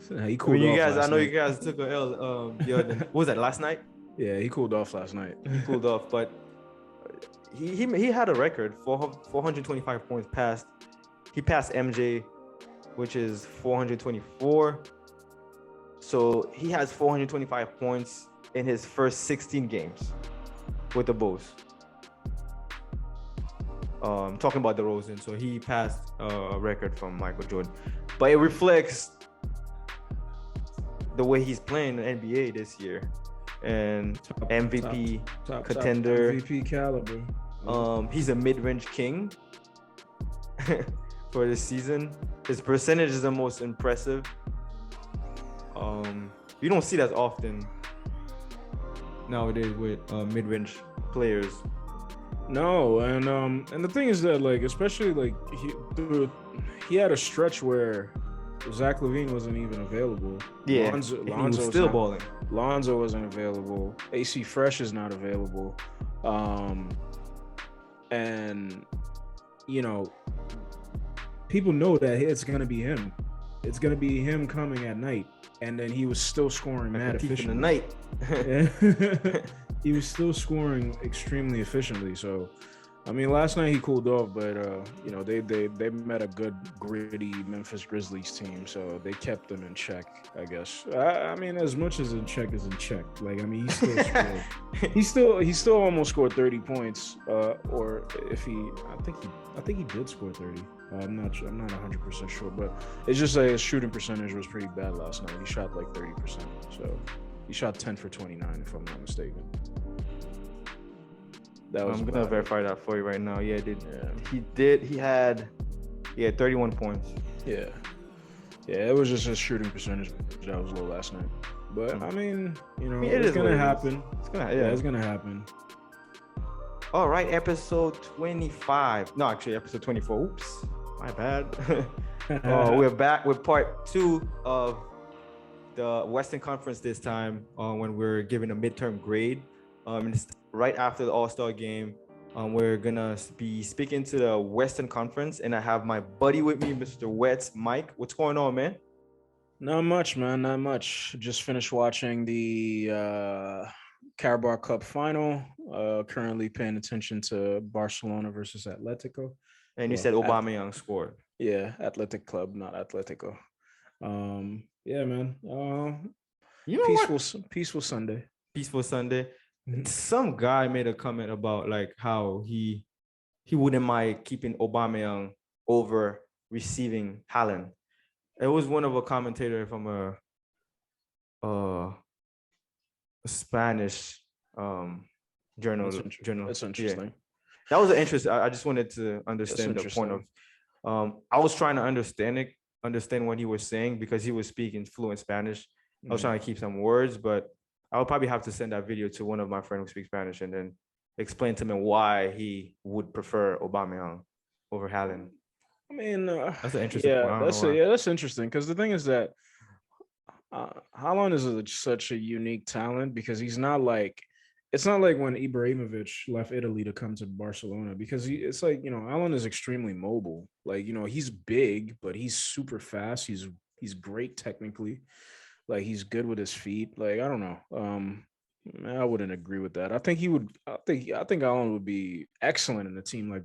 He cooled off last I know night. you guys took a L. What was that, last night? Yeah, he cooled off last night. He cooled off, but he had a record for 425 points passed. He passed MJ, which is 424. So he has 425 points in his first 16 games with the Bulls. Talking about DeRozan, so he passed a record from Michael Jordan, but it reflects the way he's playing in the NBA this year, and MVP contender, MVP caliber. He's a mid-range king for this season. His percentage is the most impressive. You don't see that often nowadays with mid-range players. No, and the thing is that, like, especially like he had a stretch where Zach LaVine wasn't even available. Yeah, Lonzo was still balling. Lonzo wasn't available. AC Fresh is not available. And you know, people know that it's gonna be him. It's gonna be him coming at night, and then he was still scoring mad efficiently. In the night. He was still scoring extremely efficiently. So, I mean, last night he cooled off, but you know, they met a good gritty Memphis Grizzlies team, so they kept them in check, I guess. I mean, as much as in check is in check. Like, I mean, he still scored. he still almost scored 30 points. Or if I think he did score 30. I'm not 100% sure, but it's just like his shooting percentage was pretty bad last night. He shot like 30%. So he shot 10 for 29, if I'm not mistaken. I'm gonna verify that for you right now. Yeah, he had 31 points. Yeah, it was just his shooting percentage that was low last night. But I mean, you know, it's gonna happen. It's gonna happen. All right, episode 25. No, actually, episode 24. Oops, my bad. We're back with part 2 of the Western Conference this time, when we're giving a midterm grade. It's right after the All-Star game. We're gonna be speaking to the Western Conference, and I have my buddy with me, Mr. Wetz. Mike, what's going on, man? Not much, man. Not much. Just finished watching the Carabao Cup final. Currently paying attention to Barcelona versus Atletico. And you said Aubameyang scored. Yeah, Athletic Club, not Atletico. Yeah, man. You know peaceful Sunday. Peaceful Sunday. Some guy made a comment about like how he wouldn't mind keeping Aubameyang over receiving Haaland. It was one of a commentator from a Spanish journal. That's interesting. Yeah. That was an interest. I just wanted to understand the point of. I was trying to understand what he was saying because he was speaking fluent Spanish. I was trying to keep some words, but I'll probably have to send that video to one of my friends who speaks Spanish and then explain to me why he would prefer Aubameyang over Haaland. I mean, that's an interesting point. That's interesting because the thing is that Haaland is such a unique talent because he's not like. It's not like when Ibrahimovic left Italy to come to Barcelona because it's like, you know, Haaland is extremely mobile. Like, you know, he's big, but he's super fast. He's great technically. Like, he's good with his feet. Like, I don't know. I wouldn't agree with that. I think Haaland would be excellent in a team like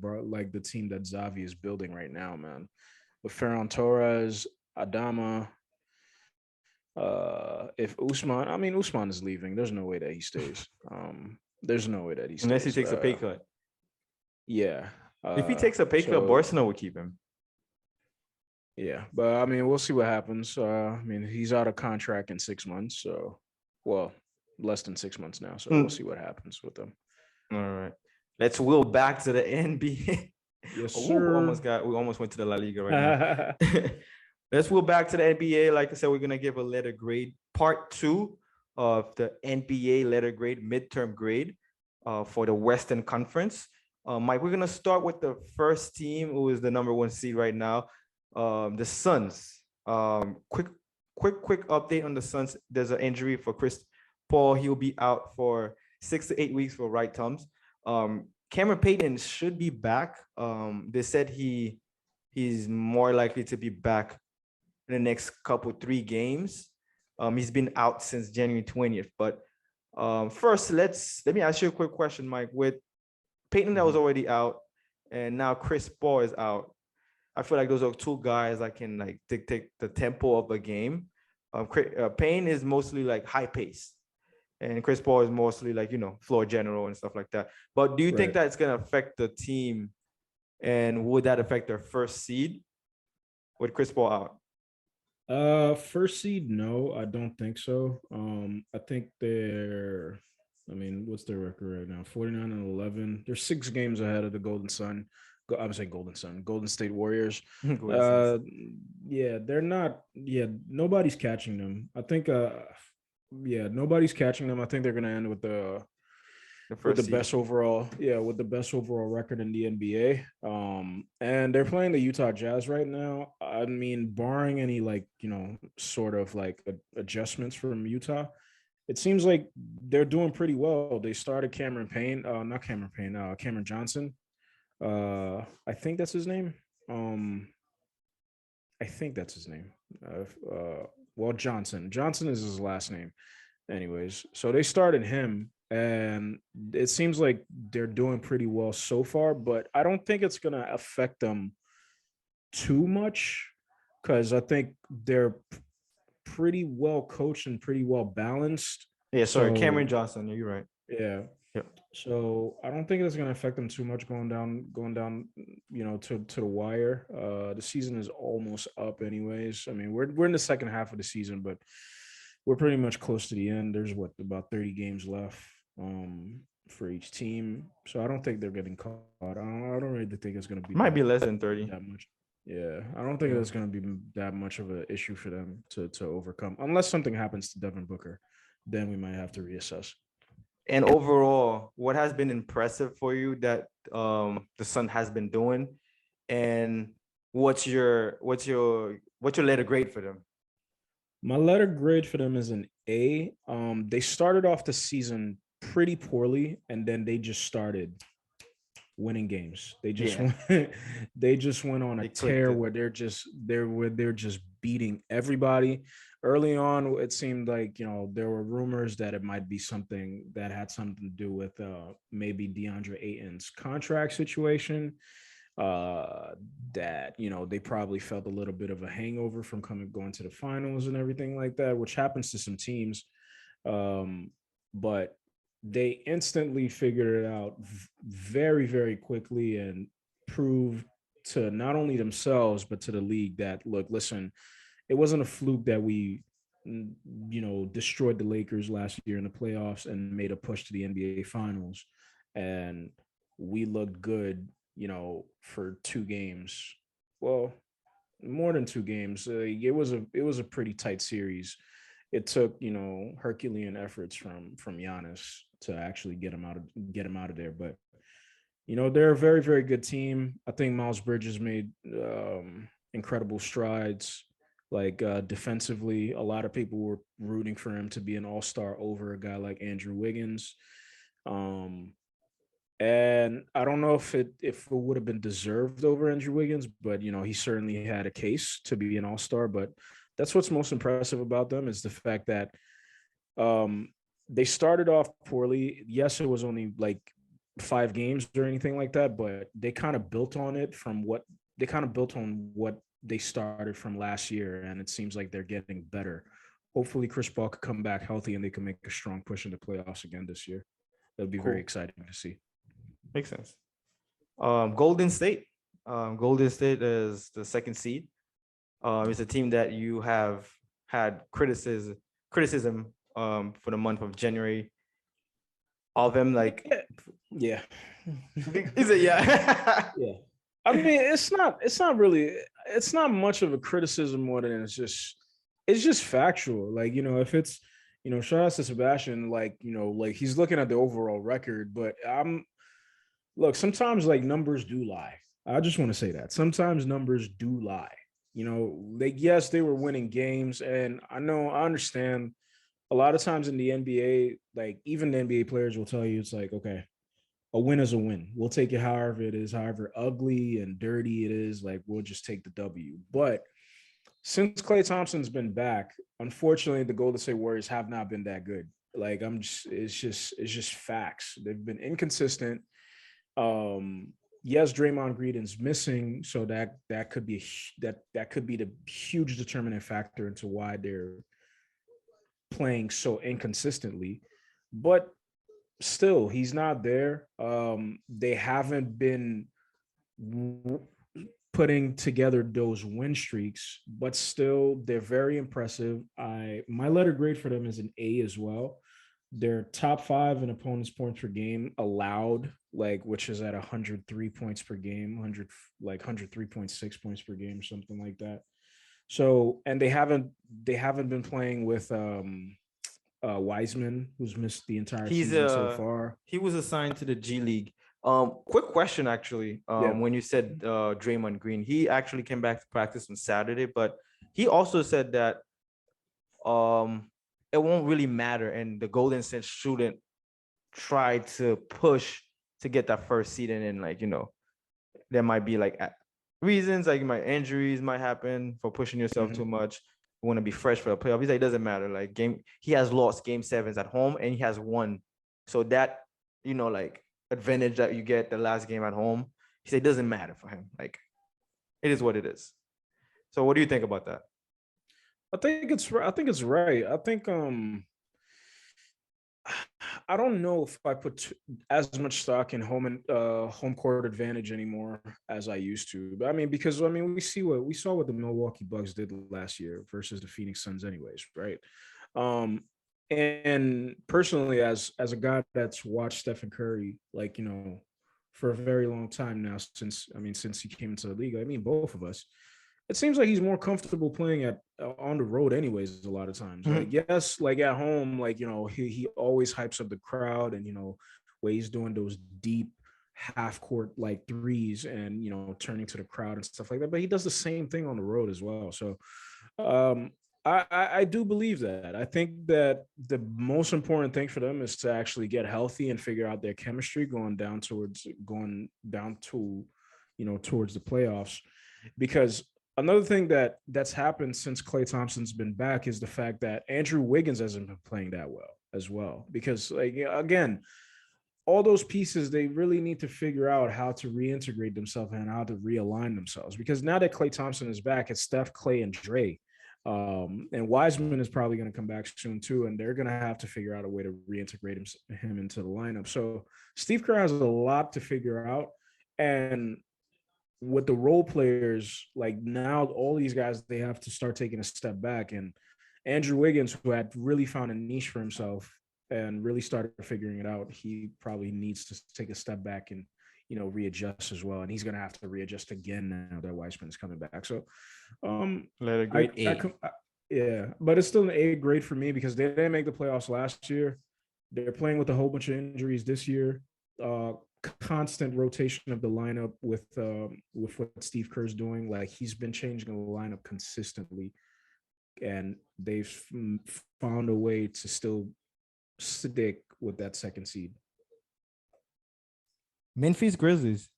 the team that Xavi is building right now, man. With Ferran Torres, Adama. If Usman is leaving, there's no way that he stays. There's no way that he stays. Unless he takes a pay cut. Yeah. If he takes a pay cut, Barcelona will keep him. Yeah, but I mean, we'll see what happens. I mean, he's out of contract in 6 months, so less than 6 months now. So we'll see what happens with them. All right, let's wheel back to the NBA. Yes, sir. We almost went to the La Liga right now. Let's wheel back to the NBA. Like I said, we're gonna give a letter grade, part 2 of the NBA letter grade, midterm grade, for the Western Conference. Mike, we're gonna start with the first team, who is the number 1 seed right now. The Suns. Quick update on the Suns. There's an injury for Chris Paul. He'll be out for 6 to 8 weeks for right thumbs. Cameron Payton should be back. They said he's more likely to be back in the next couple 3 games. He's been out since January 20th. But first, let me ask you a quick question, Mike. With Peyton that was already out, and now Chris Paul is out. I feel like those are two guys that can like dictate the tempo of a game. Payne is mostly like high pace, and Chris Paul is mostly like, floor general and stuff like that. But do you think that it's gonna affect the team, and would that affect their first seed with Chris Paul out? First seed, no, I don't think so. I think what's their record right now? 49-11. They're 6 games ahead of the Golden Sun. I would say Golden State Warriors. Yeah, they're not. Yeah, nobody's catching them. I think. Nobody's catching them. I think they're gonna end with the best overall. Yeah, with the best overall record in the NBA. And they're playing the Utah Jazz right now. I mean, barring any sort of adjustments from Utah, it seems like they're doing pretty well. They started Cameron Johnson. I think that's his name. Johnson. Johnson is his last name. Anyways, so they started him, and it seems like they're doing pretty well so far, but I don't think it's going to affect them too much because I think they're pretty well coached and pretty well balanced. Yeah, sorry, Cameron Johnson. You're right. Yeah. So I don't think it's going to affect them too much going down, to the wire. The season is almost up anyways. I mean, we're in the second half of the season, but we're pretty much close to the end. There's about 30 games left for each team. So I don't think they're getting caught. I don't really think it's going to be. Might be less than 30. That much. Yeah, I don't think it's going to be that much of an issue for them to overcome. Unless something happens to Devin Booker, then we might have to reassess. And overall, what has been impressive for you that the Sun has been doing, and what's your letter grade for them? My letter grade for them is an A. They started off the season pretty poorly, and then they just started winning games. They just went on a tear where they're just beating everybody. Early on, it seemed like there were rumors that it might be something that had something to do with maybe DeAndre Ayton's contract situation. That they probably felt a little bit of a hangover from going to the finals and everything like that, which happens to some teams. But they instantly figured it out very, very quickly and proved to not only themselves but to the league that, look, listen, it wasn't a fluke that we destroyed the Lakers last year in the playoffs and made a push to the NBA finals, and we looked good for 2 games. Well, more than 2 games. It was a pretty tight series. It took Herculean efforts from Giannis to actually get him out of there. But they're a very, very good team. I think Miles Bridges made incredible strides. Defensively, a lot of people were rooting for him to be an all-star over a guy like Andrew Wiggins. And I don't know if it would have been deserved over Andrew Wiggins, but he certainly had a case to be an all-star. But that's what's most impressive about them is the fact that they started off poorly. Yes, it was only 5 games or anything like that, but they kind of built on what they started from last year, and it seems like they're getting better. Hopefully Chris Paul could come back healthy and they can make a strong push in the playoffs again this year. That'll be very exciting to see. Makes sense. Golden State. Golden State is the second seed. It's a team that you have had criticism for the month of January of them. Yeah. Is it? Yeah. Yeah. I mean, it's not much of a criticism more than it's just factual. If it's, shout out to Sebastian, he's looking at the overall record, but sometimes numbers do lie. I just want to say that sometimes numbers do lie. Yes, they were winning games, and I understand a lot of times in the NBA, even the NBA players will tell you it's okay, a win is a win. We'll take it however it is, however ugly and dirty it is. We'll just take the W. But since Klay Thompson's been back, unfortunately, the Golden State Warriors have not been that good. Like it's just facts. They've been inconsistent. Yes, Draymond Green's missing, so that could be that could be the huge determinant factor into why they're playing so inconsistently. But still, he's not there. They haven't been putting together those win streaks, but still they're very impressive. My letter grade for them is an A as well. They're top five in opponents' points per game allowed, like which is at 103 points per game, 103.6 points per game, something like that. So, and they haven't been playing with Wiseman, who's missed the entire He's season so far. he was assigned to the G League. Quick question actually. Yeah. When you said Draymond Green, he actually came back to practice on Saturday, but he also said that it won't really matter, and the Golden State shouldn't try to push to get that first seed, and then there might be reasons like injuries might happen for pushing yourself too much. You want to be fresh for the playoff. He's like, it doesn't matter. He has lost game sevens at home and he has won. So that, advantage that you get the last game at home, he said it doesn't matter for him. It is what it is. So what do you think about that? I think it's right. I think I don't know if I put as much stock in home court advantage anymore as I used to. But I mean, because we saw what the Milwaukee Bucks did last year versus the Phoenix Suns, anyways, right? And personally, as a guy that's watched Stephen Curry, for a very long time now, since he came into the league, both of us, it seems like he's more comfortable playing on the road anyways a lot of times. Yes, at home, he always hypes up the crowd, and where he's doing those deep half court threes and turning to the crowd and stuff like that, but he does the same thing on the road as well. So I do believe that. I think that the most important thing for them is to actually get healthy and figure out their chemistry going down to towards the playoffs. Because another thing that's happened since Klay Thompson's been back is the fact that Andrew Wiggins hasn't been playing that well as well. Because again, all those pieces, they really need to figure out how to reintegrate themselves and how to realign themselves. Because now that Klay Thompson is back, it's Steph, Klay, and Dre. And Wiseman is probably going to come back soon too, and they're going to have to figure out a way to reintegrate him into the lineup. So Steve Kerr has a lot to figure out, and with the role players, now all these guys, they have to start taking a step back. And Andrew Wiggins, who had really found a niche for himself and really started figuring it out, he probably needs to take a step back and readjust as well. And he's going to have to readjust again now that Wiseman is coming back. So letter grade A. Yeah, but it's still an A grade for me because they didn't make the playoffs last year. They're playing with a whole bunch of injuries this year. Constant rotation of the lineup with what Steve Kerr's doing. He's been changing the lineup consistently, and they've found a way to still stick with that second seed. Memphis Grizzlies.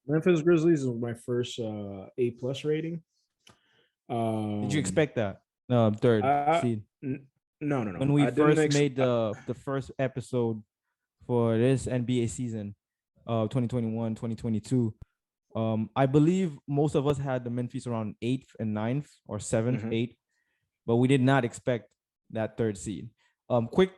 Memphis Grizzlies is my first A+ rating. Did you expect that? Third seed. No. When we first made the first episode for this NBA season, 2021, 2022, I believe most of us had the Memphis around 8th and 9th or 7th, 8th, but we did not expect that third seed. Quick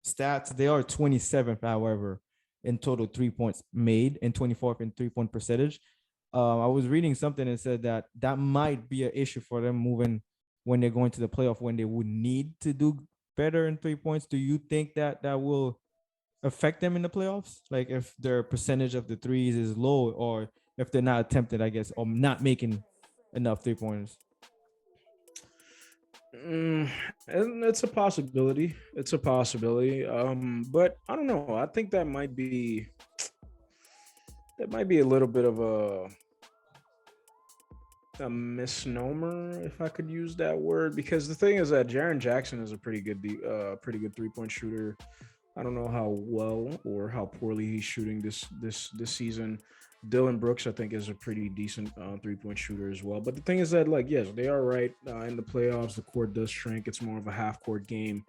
stats, they are 27th, however, in total 3 points made and 24th in 3-point percentage. I was reading something that said that might be an issue for them moving when they're going to the playoff, when they would need to do better in 3 points. Do you think that will affect them in the playoffs? If their percentage of the threes is low, or if they're not attempted, I guess, or not making enough 3-pointers? It's a possibility. But I don't know. I think that might be a little bit of a misnomer, if I could use that word, because the thing is that Jaren Jackson is a pretty good 3-point shooter. I don't know how well or how poorly he's shooting this season. Dylan Brooks, I think, is a pretty decent 3-point shooter as well. But the thing is that, like, yes, they are right. In the playoffs, the court does shrink. It's more of a half court game.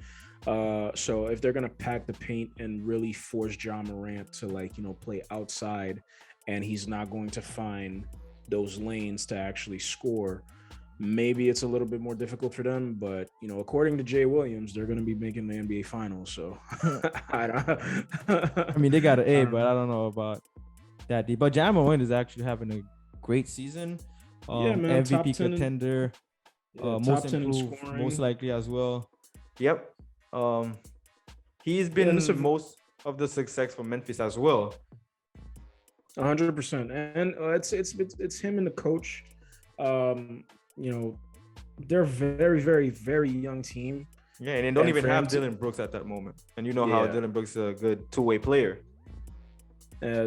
So if they're gonna pack the paint and really force Ja Morant to, like, play outside, and he's not going to find those lanes to actually score, maybe it's a little bit more difficult for them. But according to Jay Williams, they're going to be making the NBA Finals. So I mean, they got an A, but I don't know about that deep. But Ja Morant is actually having a great season. Yeah, man, MVP contender, most improved, most likely as well. Yep. He's been most of the success for Memphis as well. 100%, and it's him and the coach. They're very, very, very young team. Yeah, and they don't even have Dylan Brooks at that moment. And how Dylan Brooks is a good two-way player.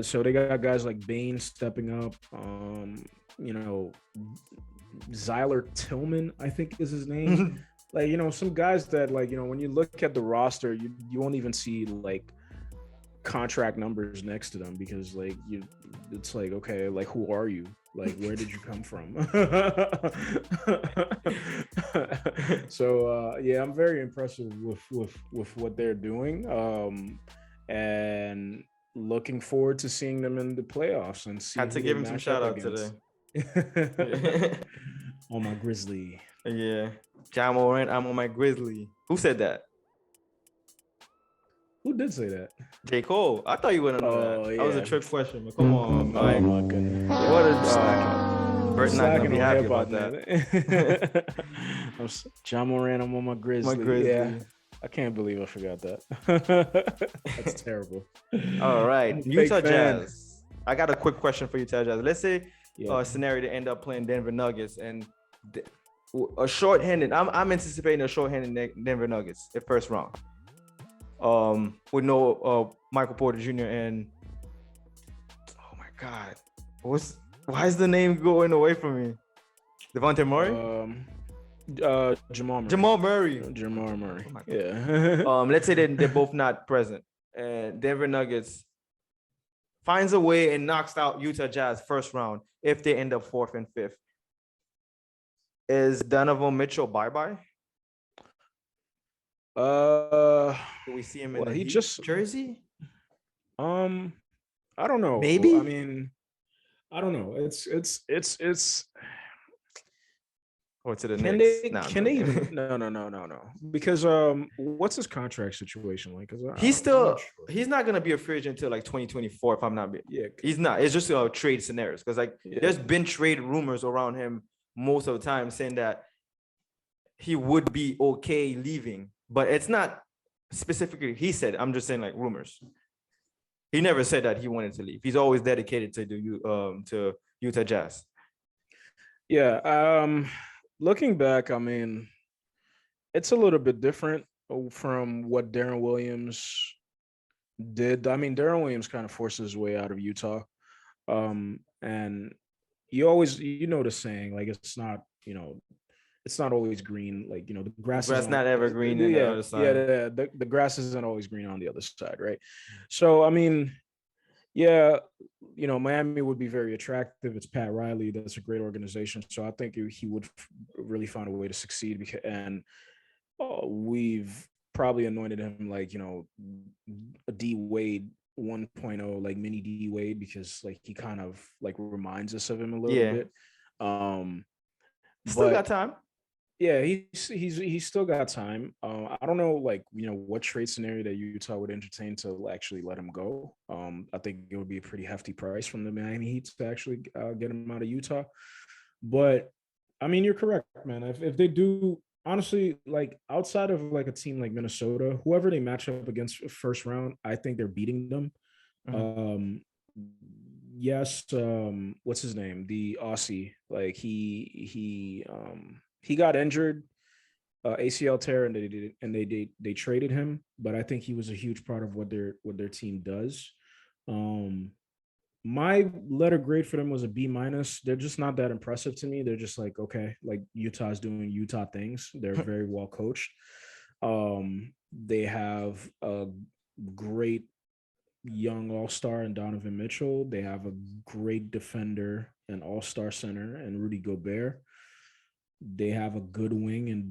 So they got guys like Bane stepping up. Zyler Tillman, I think is his name. Like, some guys that, like, when you look at the roster, you won't even see, like, contract numbers next to them, because, like, it's like, okay, like, who are you? Like, where did you come from? So yeah, I'm very impressed with what they're doing, and looking forward to seeing them in the playoffs and see. Had to give him some shout out today. On my Grizzly. Yeah, Ja Morant, I'm on my Grizzly. Who said that? Who did say that? J. Cole. I thought you wouldn't know that. Yeah. That was a trick question. But come on, oh my goodness. What is Bert not gonna be happy about that? Ja Morant, I'm on my Grizzly. My Grizzly. Yeah. I can't believe I forgot that. That's terrible. All right, Utah Jazz. I got a quick question for Utah Jazz. Let's say a scenario to end up playing Denver Nuggets and a shorthanded. I'm anticipating a shorthanded Denver Nuggets at first round. With no Michael Porter Jr. and oh my God, why is the name going away from me? Devontae Murray? Jamal Murray. Oh yeah. Let's say they're both not present, and Denver Nuggets finds a way and knocks out Utah Jazz first round if they end up 4th and 5th. Is Donovan Mitchell bye-bye? Do we see him in the jersey? I don't know. Maybe. I mean, I don't know. It's or to the can Knicks. They even no. Because what's his contract situation like? Because he's not gonna be a free agent until like 2024 if I'm not. Yeah, he's not. It's just trade scenarios because there's been trade rumors around him most of the time saying that he would be okay leaving, but it's not specifically he said. I'm just saying like rumors. He never said that he wanted to leave. He's always dedicated to Utah Jazz. Yeah. Looking back, I mean, it's a little bit different from what Darren Williams did. I mean, Darren Williams kind of forced his way out of Utah. And you always, the saying, like, it's not always green. Like, the grass is not ever green on the other side. Yeah, the grass isn't always green on the other side, right? So, I mean, yeah, Miami would be very attractive. It's Pat Riley. That's a great organization. So I think he would really find a way to succeed. And we've probably anointed him like, a D Wade 1.0, like mini D Wade, because like he kind of like reminds us of him a little bit. Still got time. Yeah, he's still got time. I don't know, like, what trade scenario that Utah would entertain to actually let him go. I think it would be a pretty hefty price from the Miami Heat to actually get him out of Utah. But I mean, you're correct, man. If they do, honestly, like outside of like a team like Minnesota, whoever they match up against first round, I think they're beating them. Mm-hmm. Yes, what's his name? The Aussie, like he got injured, ACL tear, and they traded him. But I think he was a huge part of what their team does. My letter grade for them was a B-. They're just not that impressive to me. They're just like, okay, like Utah's doing Utah things. They're very well coached. They have a great young all-star in Donovan Mitchell. They have a great defender and all-star center and Rudy Gobert. They have a good wing in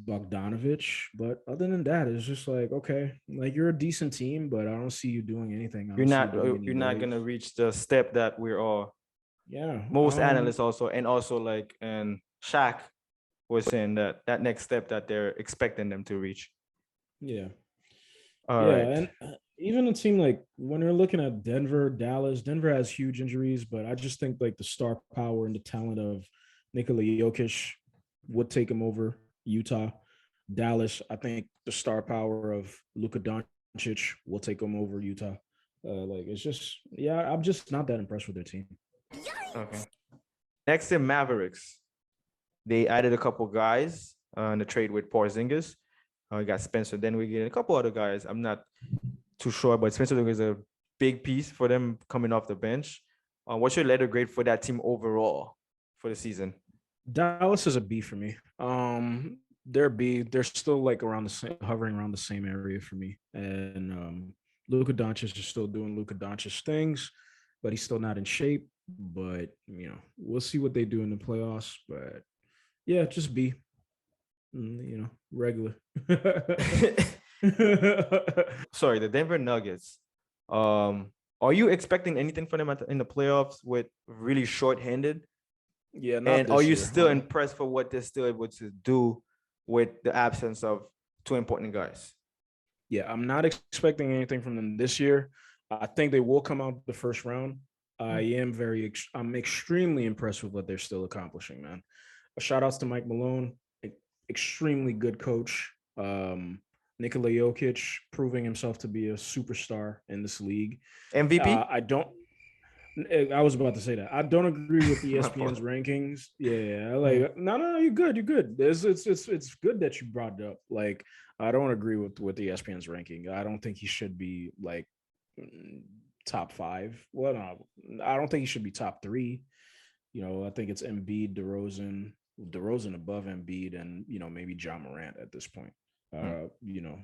Bogdanovich. But other than that, it's just like, okay, like you're a decent team, but I don't see you doing anything. I You're don't see you not doing any you're not waves. gonna reach the step that we're all Yeah. most analysts also, and also like, and Shaq was saying that that next step that they're expecting them to reach. Yeah. All Yeah. right. And even a team like when you're looking at Denver, Dallas, Denver has huge injuries, but I just think like the star power and the talent of Nikola Jokic would take him over Utah. Dallas, I think the star power of Luka Doncic will take him over Utah. Like it's just, yeah, I'm just not that impressed with their team. Okay. Next in Mavericks, they added a couple guys in the trade with Porzingis. We got Spencer. Then we get a couple other guys. I'm not too sure, but Spencer is a big piece for them coming off the bench. What's your letter grade for that team overall for the season? Dallas is a B for me. They're B. They're still like around the same, hovering around the same area for me. And Luka Doncic is still doing Luka Doncic things, but he's still not in shape. But we'll see what they do in the playoffs. But yeah, just B. Regular. Sorry, the Denver Nuggets. Are you expecting anything from them in the playoffs with really short-handed? Yeah, not And this are you year. still impressed for what they're still able to do with the absence of two important guys? Yeah, I'm not expecting anything from them this year. I think they will come out the first round. I'm extremely impressed with what they're still accomplishing, man. Shout outs to Mike Malone, extremely good coach. Nikola Jokic proving himself to be a superstar in this league. MVP? I was about to say that. I don't agree with ESPN's rankings. Yeah, like no, you're good. You're good. It's good that you brought it up. Like, I don't agree with ESPN's ranking. I don't think he should be like top 5. Well, no, I don't think he should be top 3. I think it's Embiid, DeRozan above Embiid, and maybe John Morant at this point.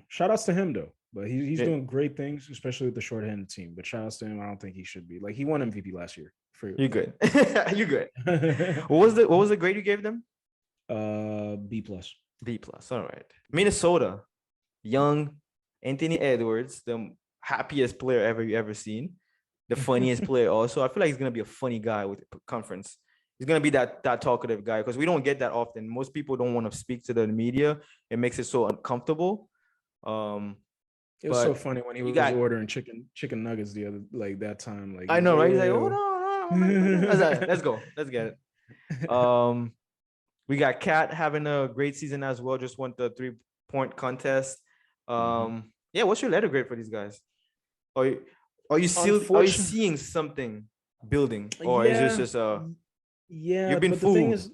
Shout outs to him though. But he's doing great things, especially with the short-handed team. But shout outs to him. I don't think he should be. Like, he won MVP last year. You're good. You're good. What was the grade you gave them? B plus. B plus. All right. Minnesota, young Anthony Edwards, the happiest player you ever seen, the funniest player also. I feel like he's gonna be a funny guy with the conference. He's gonna be that talkative guy because we don't get that often. Most people don't want to speak to the media. It makes it so uncomfortable. It was so funny when he was ordering chicken nuggets that time. Like, I know, right? He's like, hold on. Let's go. Let's get it. We got Cat having a great season as well. Just won the 3-point contest. Yeah, what's your letter grade for these guys? Are you seeing something building, or is this just you've been fooled? The thing is,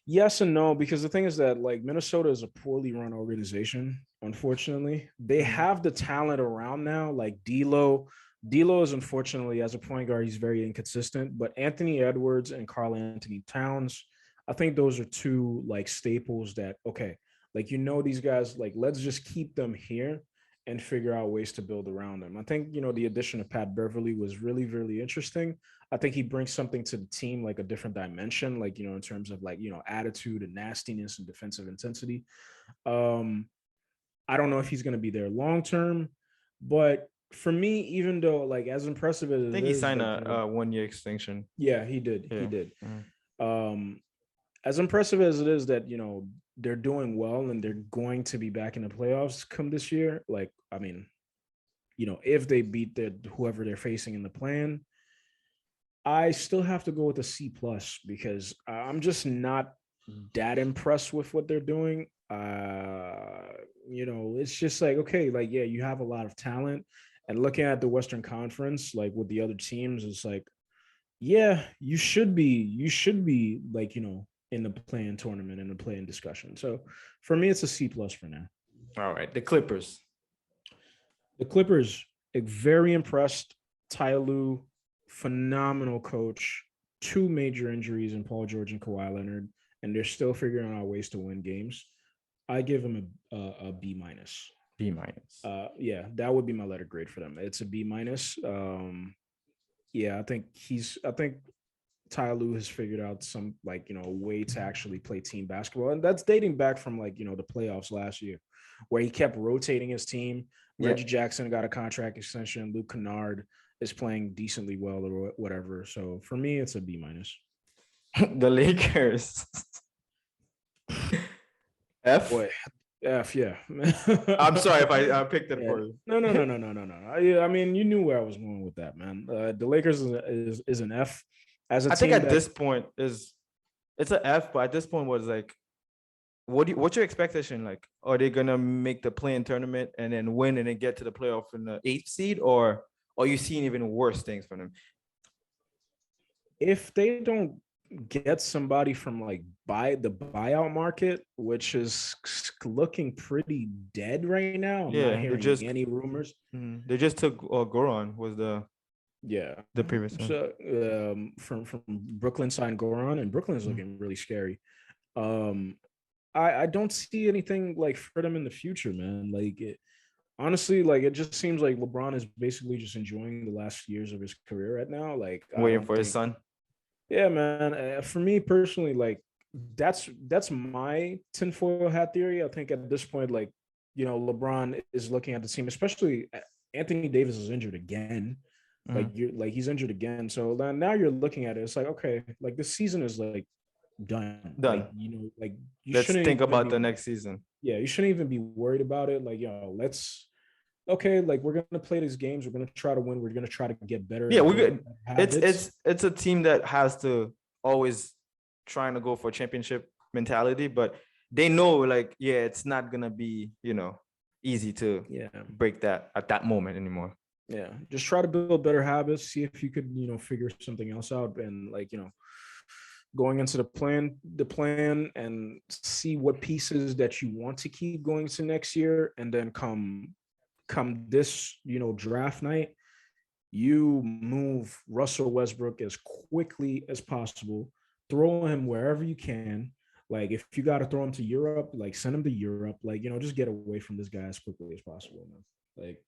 yes and no, because the thing is that like Minnesota is a poorly run organization. Unfortunately, they have the talent around now. Like D'Lo is unfortunately as a point guard, he's very inconsistent. But Anthony Edwards and Karl Anthony Towns, I think those are two like staples that like these guys, like let's just keep them here and figure out ways to build around them. I think, the addition of Pat Beverly was really, really interesting. I think he brings something to the team, like a different dimension, like, in terms of like, attitude and nastiness and defensive intensity. I don't know if he's going to be there long-term, but for me, even though like as impressive as I think he signed a 1-year extension. Yeah, he did. Yeah. He did. As impressive as it is that, they're doing well and they're going to be back in the playoffs come this year. Like, I mean, if they beat whoever they're facing in the plan, I still have to go with a C plus because I'm just not that impressed with what they're doing. It's just like, okay, like, yeah, you have a lot of talent, and looking at the Western Conference, like with the other teams, it's like, yeah, you should be like, in the play-in tournament and the play-in discussion. So for me, it's a C plus for now. All right. The Clippers, very impressed. Ty Lue, phenomenal coach. 2 major injuries in Paul George and Kawhi Leonard, and they're still figuring out ways to win games. I give him a B minus. B minus. Yeah, that would be my letter grade for them. It's a B minus. Yeah, I think Ty Lue has figured out some way to actually play team basketball. And that's dating back from the playoffs last year where he kept rotating his team. Reggie Jackson got a contract extension. Luke Kennard is playing decently well or whatever. So for me, it's a B minus. The Lakers. F? Boy, F, yeah. I'm sorry if I picked it for you. No. I mean, you knew where I was going with that, man. The Lakers is an F. As a I team think at this point it's an F, but at this point was like, what's your expectation? Like, are they gonna make the play-in tournament and then win and then get to the playoff in the 8th seed, or are you seeing even worse things for them? If they don't get somebody from the buyout market, which is looking pretty dead right now. I'm not hearing any rumors. They just took Goran was the previous one. So from Brooklyn signed Goran, and Brooklyn is looking really scary. I don't see anything for them in the future, man. Honestly, it just seems like LeBron is basically just enjoying the last years of his career right now. Waiting for his son. Yeah, man. For me personally, that's my tinfoil hat theory. I think at this point, LeBron is looking at the team, especially Anthony Davis is injured again. He's injured again. So now you're looking at it. It's okay, this season is done. You let's think about the next season. Yeah, you shouldn't even be worried about it. We're gonna play these games. We're gonna try to win. We're gonna try to get better. Yeah, we're good. It's a team that has to always trying to go for championship mentality, but they know it's not gonna be easy to break that at that moment anymore. Yeah, just try to build better habits. See if you could figure something else out, and going into the plan and see what pieces that you want to keep going to next year, and then come this draft night, you move Russell Westbrook as quickly as possible, throw him wherever you can. If you got to throw him to Europe, send him to Europe, just get away from this guy as quickly as possible, man.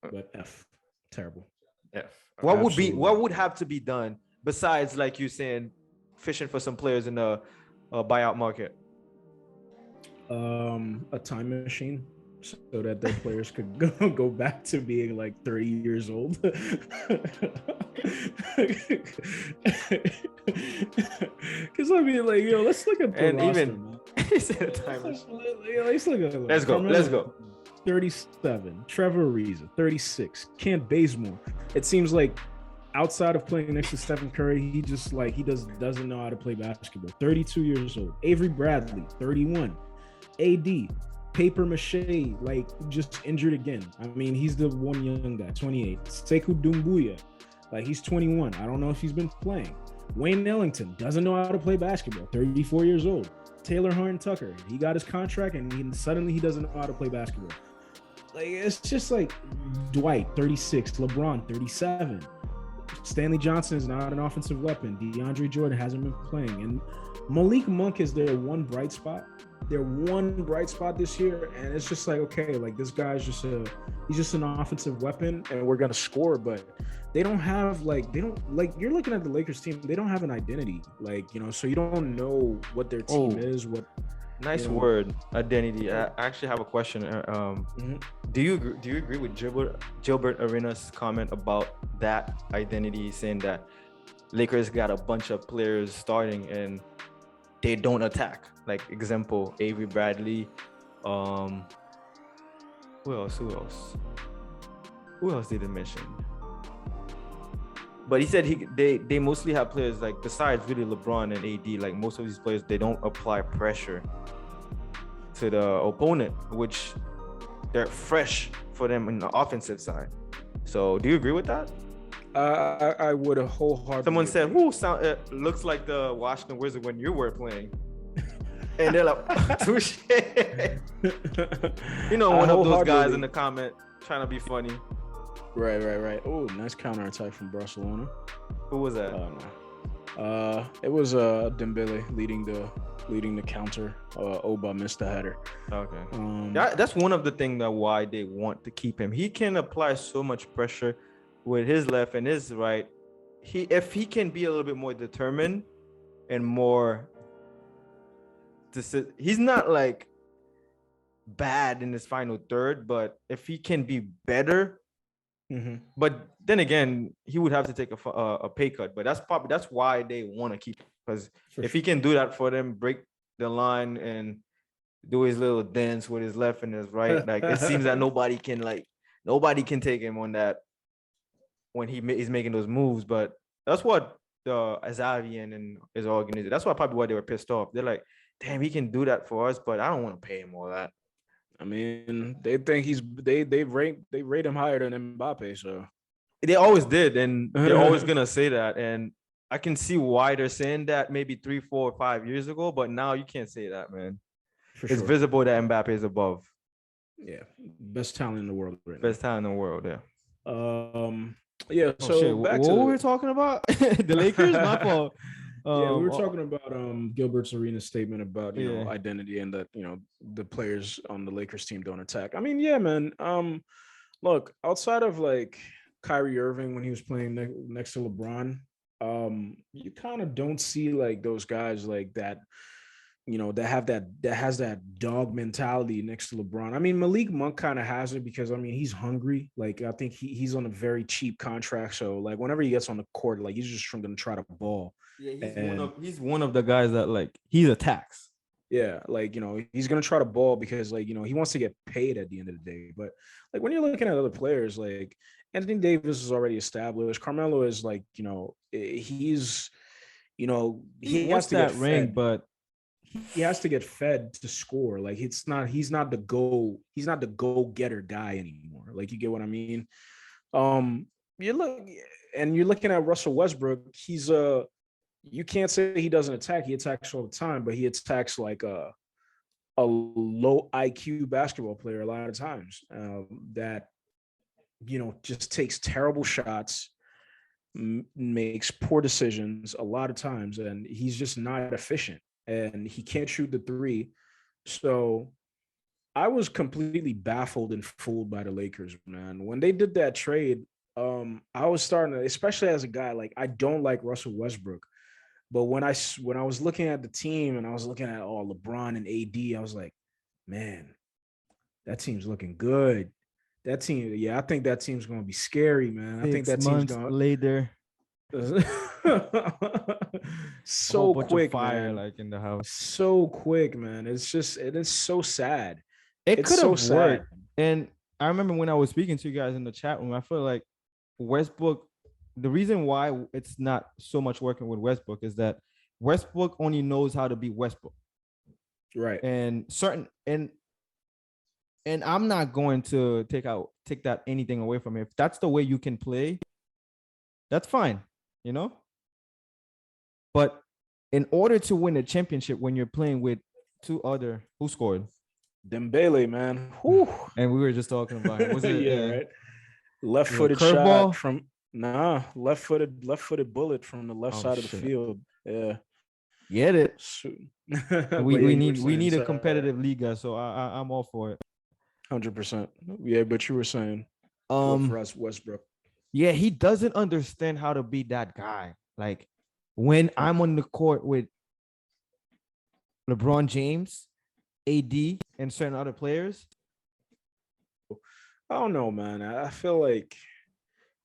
But F, terrible. F. What would have to be done besides, like you saying, fishing for some players in the buyout market? A time machine, so that their players could go back to being 30 years old. Because I mean, let's look at the and roster, even man. He said a time machine. Let's go. 37. Trevor Ariza, 36. Kent Bazemore. It seems like outside of playing next to Stephen Curry, he just doesn't know how to play basketball. 32 years old. Avery Bradley, 31. AD, paper mache, just injured again. I mean, he's the one young guy, 28. Sekou Doumbouya, he's 21. I don't know if he's been playing. Wayne Ellington doesn't know how to play basketball, 34 years old. Taylor Horton Tucker, he got his contract and suddenly he doesn't know how to play basketball. It's just Dwight, 36. LeBron, 37. Stanley Johnson is not an offensive weapon. DeAndre Jordan hasn't been playing. And Malik Monk is their one bright spot. Their one bright spot this year. And it's just this guy's he's just an offensive weapon and we're going to score. But they don't have you're looking at the Lakers team. They don't have an identity. So you don't know what their team is. Nice word, identity. I actually have a question. Do you agree with Gilbert Arenas' comment about that identity, saying that Lakers got a bunch of players starting and they don't attack? Example, Avery Bradley. Who else? Who else did he mention? But he said they mostly have players besides really LeBron and AD. Most of these players, they don't apply pressure to the opponent, which they're fresh for them in the offensive side. So do you agree with that? I would wholeheartedly. Someone said, it looks like the Washington Wizards when you were playing. And they're like, touche. One of those guys in the comment trying to be funny. Right. Oh, nice counterattack from Barcelona. Who was that? It was Dembele leading leading the counter. Oba missed the header. Okay. That's one of the things that why they want to keep him. He can apply so much pressure with his left and his right. If he can be a little bit more determined and more, he's not like bad in his final third, but if he can be better. But then again, he would have to take a pay cut. But that's why they want to keep him, because if he can do that for them, break the line and do his little dance with his left and his right, like it seems that nobody can take him on that when he's making those moves. But that's what Azavian and his organization. That's why they were pissed off. They're like, damn, he can do that for us, but I don't want to pay him all that. I mean, they think they rate him higher than Mbappe, so they always did, and they're always gonna say that. And I can see why they're saying that maybe 3, 4, 5 years ago, but now you can't say that, man. It's visible that Mbappe is above. Yeah, best talent in the world right now. Best talent in the world, yeah. Yeah. So back to what we were talking about, the Lakers. My fault. Yeah, we were talking about Gilbert Arenas' statement about identity and that the players on the Lakers team don't attack. I mean, yeah, man. Look, outside of like Kyrie Irving when he was playing next to LeBron, you kind of don't see like those guys like that. That has that dog mentality next to LeBron. I mean, Malik Monk kind of has it because, I mean, he's hungry. Like, I think he's on a very cheap contract. So, like, whenever he gets on the court, like, he's just going to try to ball. Yeah, he's one of the guys that, like, he attacks. Yeah, like, he's going to try to ball because, like, he wants to get paid at the end of the day. But, like, when you're looking at other players, like, Anthony Davis is already established. Carmelo is, like, he's, he wants that ring, but he has to get fed to score. Like he's not the go getter guy anymore. Like, you get what I mean? You're looking at Russell Westbrook. He's you can't say he doesn't attack. He attacks all the time, but he attacks like a low IQ basketball player a lot of times. That just takes terrible shots, makes poor decisions a lot of times, and he's just not efficient. And he can't shoot the three. So I was completely baffled and fooled by the Lakers, man. When they did that trade, I was starting to, especially as a guy, like, I don't like Russell Westbrook. But when I was looking at the team and I was looking at LeBron and AD, I was like, man, that team's looking good. That team, yeah, I think that team's going to be scary, man. I think that team's going to later. So quick, fire, man. Like in the house. So quick, man. It is so sad. It could have worked. And I remember when I was speaking to you guys in the chat room, I feel like Westbrook, the reason why it's not so much working with Westbrook is that Westbrook only knows how to be Westbrook. Right. And I'm not going to take that anything away from him. If that's the way you can play, that's fine, But in order to win a championship, when you're playing with who scored? Dembele, man. Whew. And we were just talking about it. Was it right? Left-footed shot from left-footed bullet from the left side of the field. Yeah. Get it. we need a competitive liga, so I'm all for it. 100%. Yeah, but you were saying for us, Westbrook. Yeah, he doesn't understand how to be that guy. Like, when I'm on the court with LeBron James, AD, and certain other players, I don't know, man. I feel like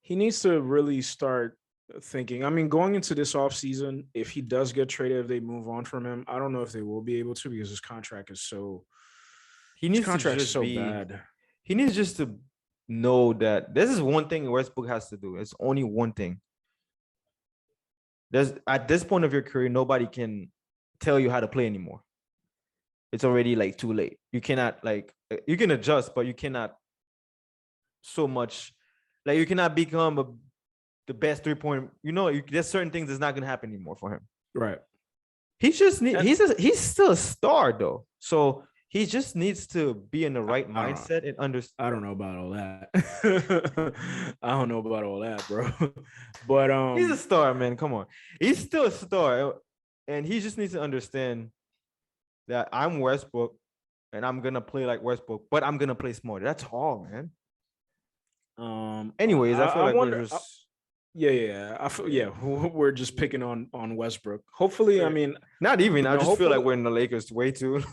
he needs to really start thinking. I mean, going into this offseason, if he does get traded, if they move on from him, I don't know if they will be able to, because his contract is so bad. He needs just to know that this is one thing Westbrook has to do. It's only one thing. At this point of your career, nobody can tell you how to play anymore. It's already like too late. You cannot, like, you can adjust, but you cannot so much, like, you cannot become the best 3-point. There's certain things that's not gonna happen anymore for him. Right. He's still a star though. So he just needs to be in the right mindset and understand. I don't know about all that. I don't know about all that, bro. But he's a star, man. Come on. He's still a star. And he just needs to understand that I'm Westbrook and I'm gonna play like Westbrook, but I'm gonna play smarter. That's all, man. Anyways, I feel I like we're wonder. just Yeah. Yeah. We're just picking on Westbrook. Hopefully, I mean, not even. I just feel like hopefully, we're in the Lakers way too.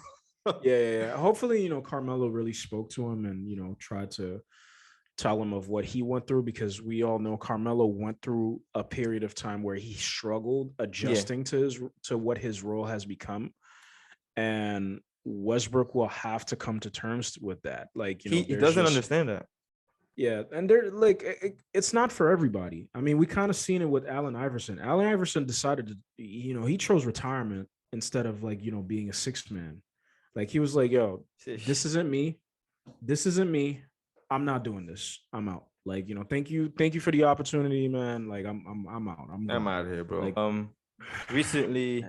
yeah. Hopefully, Carmelo really spoke to him and tried to tell him of what he went through, because we all know Carmelo went through a period of time where he struggled Yeah, adjusting to what his role has become, and Westbrook will have to come to terms with that. Like, he there's doesn't just understand that. yeah, and they're like it's not for everybody. I mean, we kind of seen it with Allen Iverson. Allen Iverson decided to, he chose retirement instead of like being a sixth man. Like he was like, "Yo, this isn't me. This isn't me. I'm not doing this. I'm out." Like, thank you for the opportunity, man. Like I'm out. I'm I'm gone. out of here, bro. Like, Recently,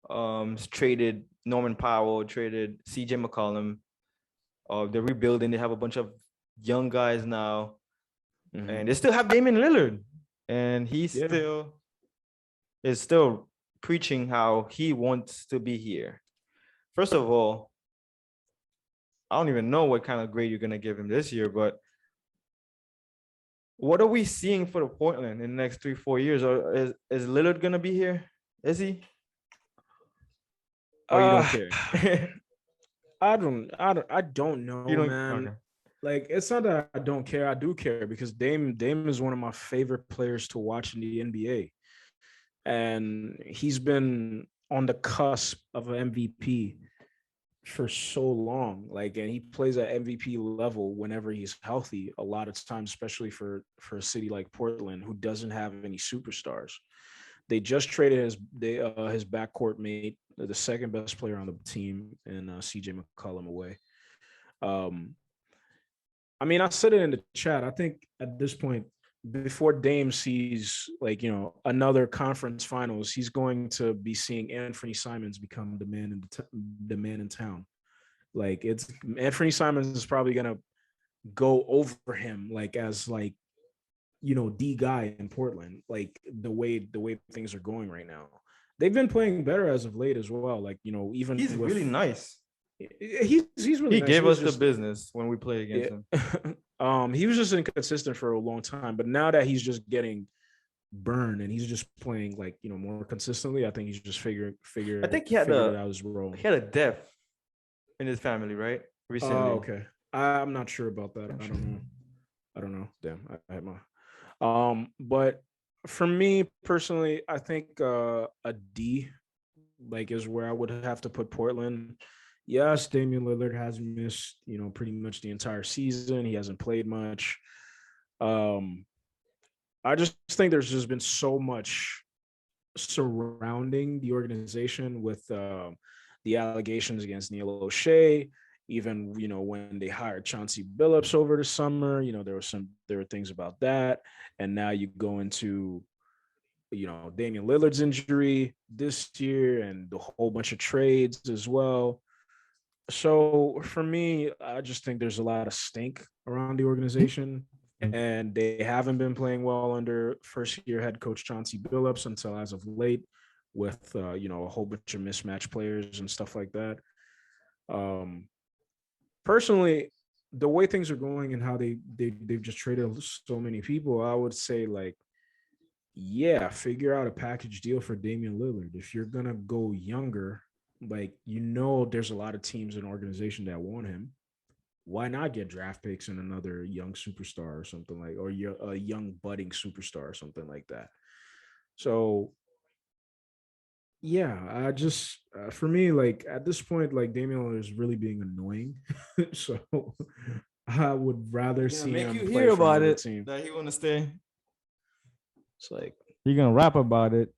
man. traded Norman Powell, traded CJ McCollum. They're rebuilding. They have a bunch of young guys now, and they still have Damian Lillard, and he Yeah. still is still preaching how he wants to be here. First of all, I don't even know what kind of grade you're gonna give him this year, but what are we seeing for the Portland in the next 3-4 years? Or is Lillard gonna be here? Is he? Or you don't care? I don't know, You don't. man. Okay. Like, it's not that I don't care. I do care, because Dame is one of my favorite players to watch in the NBA. And he's been on the cusp of an MVP for so long. Like, and he plays at MVP level whenever he's healthy, a lot of times, especially for a city like Portland, who doesn't have any superstars. They just traded his backcourt mate, the second best player on the team, and CJ McCollum away. Um, I mean, I said it in the chat. I think at this point, before Dame sees like another conference finals, he's going to be seeing Anthony Simons become the man in town. Like, it's Anthony Simons is probably gonna go over him, like, as like D guy in Portland. Like, the way things are going right now, they've been playing better as of late as well. Like, even He's with really nice. he's really He nice. gave He was us the just business when we played against him. he was just inconsistent for a long time, but now that he's just getting burned and he's just playing like more consistently, I think he's just figured I think it out his role. he had a death in his family, right? Oh, Recently. okay. I'm not sure about that. I don't know. Damn, I had my but for me personally, I think a D like is where I would have to put Portland. Yes, Damian Lillard has missed, pretty much the entire season. He hasn't played much. Um, I just think there's just been so much surrounding the organization with the allegations against Neil O'Shea. Even when they hired Chauncey Billups over the summer, there were things about that, and now you go into Damian Lillard's injury this year and the whole bunch of trades as well. So for me, I just think there's a lot of stink around the organization, and they haven't been playing well under first-year head coach Chauncey Billups until as of late, with a whole bunch of mismatched players and stuff like that. Um, Personally, the way things are going and how they've just traded so many people, I would say like, yeah, figure out a package deal for Damian Lillard. If you're gonna go younger, like there's a lot of teams and organization that want him. Why not get draft picks and another young superstar or something like, or a young budding superstar or something like that? So yeah, I just for me, like at this point, like Damian Lillard is really being annoying. So I would rather see Make him you play hear for about another it team. that he want to stay. It's like He gonna rap about it.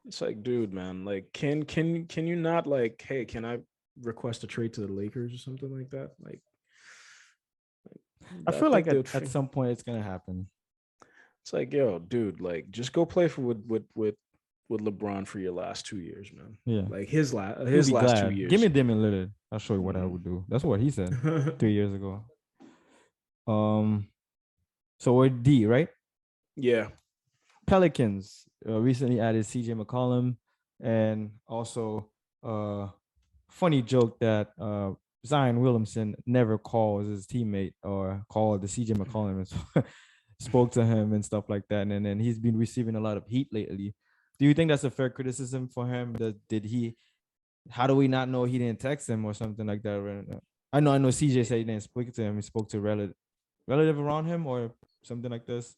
It's like, dude, man, like, can you not like, hey, can I request a trade to the Lakers or something like that? Like, I I feel like think at some point it's gonna happen. it's like, yo, dude, like, just go play for with LeBron for your last 2 years, man. Yeah, Like his he'll be last two glad. Give me years. Damian Lillard. I'll show you what I would do. That's what he said 3 years ago. So we're D, right? Yeah. Pelicans recently added CJ McCollum and also funny joke that Zion Williamson never calls his teammate or called the CJ McCollum and spoke to him and stuff like that. And then he's been receiving a lot of heat lately. Do you think that's a fair criticism for him? Did he? How do we not know he didn't text him or something like that? Right now? I know. CJ said he didn't speak to him. He spoke to relative around him or something like this.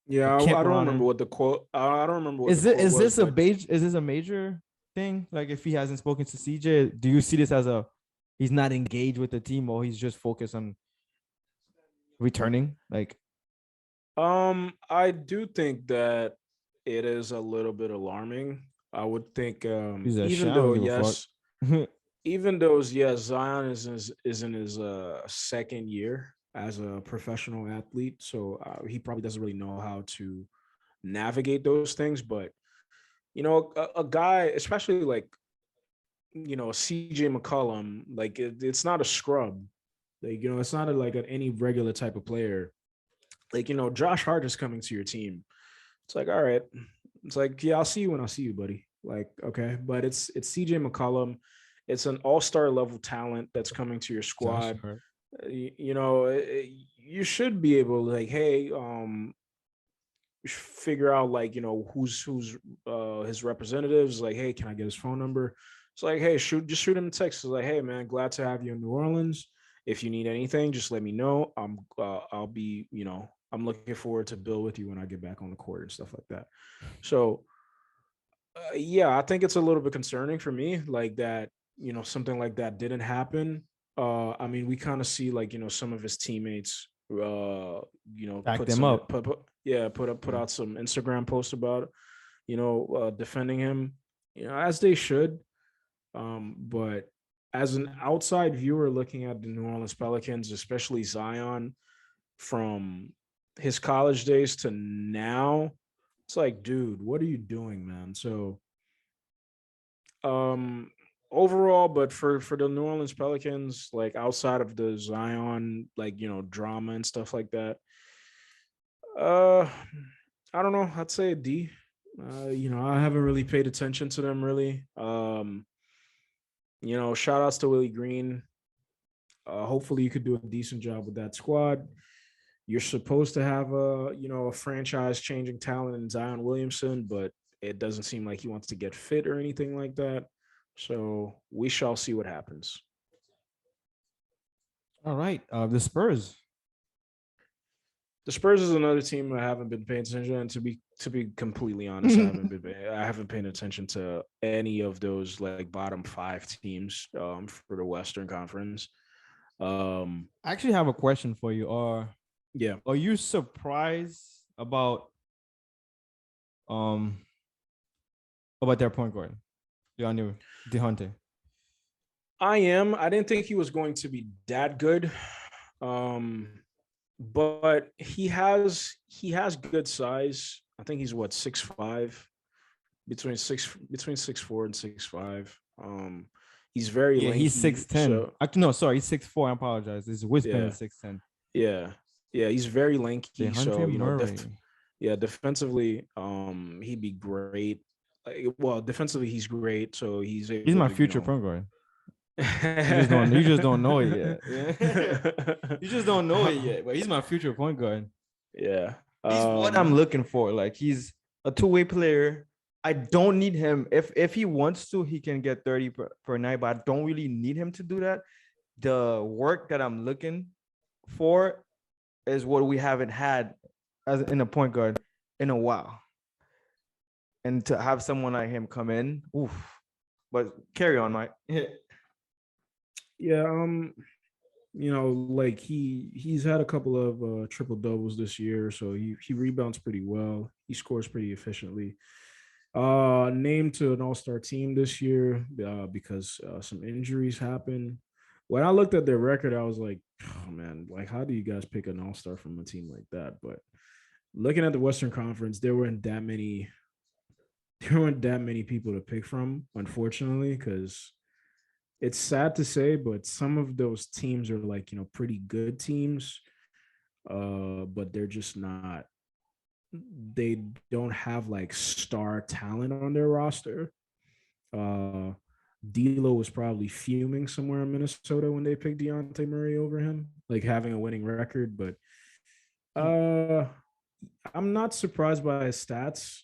Yeah, Camp I don't around remember him. what the quote. I don't remember what the Is it quote is was, this a but major is this a major thing? Like if he hasn't spoken to CJ, do you see this as a he's not engaged with the team or he's just focused on returning? Like I do think that it is a little bit alarming. I would think, he's a shit. I don't give a fuck. even though yes, Zion is in his second year as a professional athlete, so he probably doesn't really know how to navigate those things. But a guy, especially like CJ McCollum, like it's not a scrub, like it's not like any regular type of player. Like Josh Hart is coming to your team. It's like, all right, it's like, yeah, I'll see you when I see you, buddy. Like, okay, but it's CJ McCollum. It's an all-star level talent that's coming to your Josh squad. Hart. You should be able to, like, hey, figure out, like, who's his representatives. Like, hey, can I get his phone number? It's like, hey, just shoot him a text. It's like, hey, man, glad to have you in New Orleans. If you need anything, just let me know. I'll be, I'm looking forward to build with you when I get back on the court and stuff like that. So, yeah, I think it's a little bit concerning for me, like that, something like that didn't happen. I mean, we kind of see, like, some of his teammates, Back put them some, up. put Yeah. out some Instagram posts about it, defending him, as they should. But as an outside viewer looking at the New Orleans Pelicans, especially Zion, from his college days to now, it's like, dude, what are you doing, man? So, um, overall, but for the New Orleans Pelicans, like outside of the Zion, like drama and stuff like that, uh, I don't know. I'd say a D. I haven't really paid attention to them really. Shout outs to Willie Green. Hopefully you could do a decent job with that squad. You're supposed to have a franchise changing talent in Zion Williamson, but it doesn't seem like he wants to get fit or anything like that. So we shall see what happens. All right. The Spurs. The Spurs is another team I haven't been paying attention to. And to be completely honest, I haven't paid attention to any of those like bottom five teams for the Western Conference. I actually have a question for you. Yeah. Are you surprised um about their point guard, DeHunter? I am. I didn't think he was going to be that good. Um, but he has good size. I think he's what 6'5", between 6'4" and 6'5". Hehe's very Yeah, he's lanky. 6'10". So Actually, no, sorry, he's 6'4". I apologize. His wingspan yeah, is 6'10". yeah, yeah. He's very lanky. So DeHunter Murray. yeah, defensively, he'd be great. Well, defensively, he's great. So he's He's able my to, future point guard. You just don't know it yet. You just don't know it yet. But he's my future point guard. Yeah. He's what I'm looking for. Like he's a two-way player. I don't need him. If he wants to, he can get 30 per night, but I don't really need him to do that. The work that I'm looking for is what we haven't had as in a point guard in a while. And to have someone like him come in, oof. But carry on, Mike. Yeah. Like he's had a couple of triple doubles this year, so he rebounds pretty well. He scores pretty efficiently. Named to an all-star team this year because some injuries happened. When I looked at their record, I was like, oh man, like how do you guys pick an all-star from a team like that? But looking at the Western Conference, there weren't that many people to pick from, unfortunately, because it's sad to say, but some of those teams are like, pretty good teams, but they're just not, they don't have like star talent on their roster. Uh, D'Lo was probably fuming somewhere in Minnesota when they picked Dejounte Murray over him, like having a winning record. But uh, I'm not surprised by his stats.